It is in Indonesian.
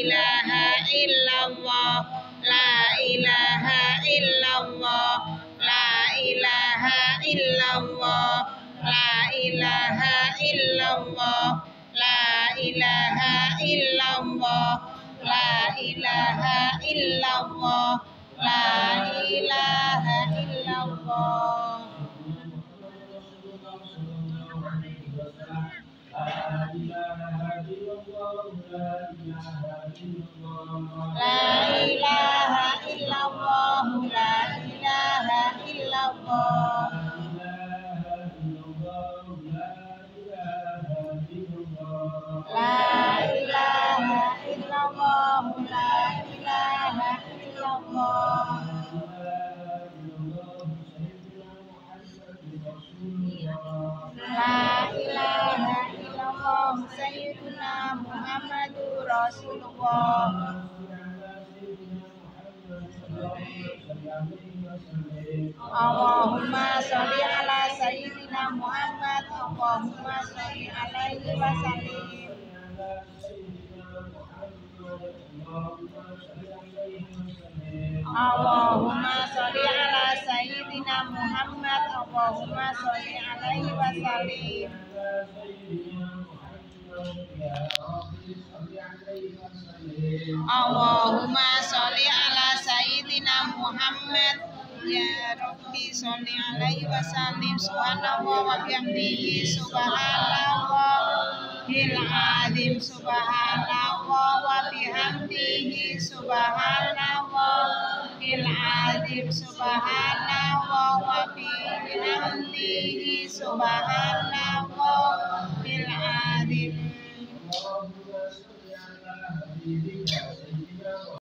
ilaha illallah, la ilaha illallah, la ilaha illallah, la ilaha illallah, la ilaha illallah, la ilaha illallah, la ilaha illallah. La ilaha illallah, la ilaha illallah. La ilaha illallah, la ilaha illallah. La ilaha illallah, Sayyidina Muhammadur Rasulullah. Allahumma sholli ala Sayyidina Muhammad, Allahumma sholli alaihi wa sallim. Allahumma sholli ala Sayyidina Muhammad, Allahumma sholli alaihi wa sallim. Allahumma sholli ala Sayyidina Muhammad, ya Rabbi sholli alaihi wa sallim. Subhanallah wa bihamdihi, subhanallahil azim, subhanallah wa bihamdihi, subhanallahil azim, subhanallah wa bihamdihi, subhanallahil azim.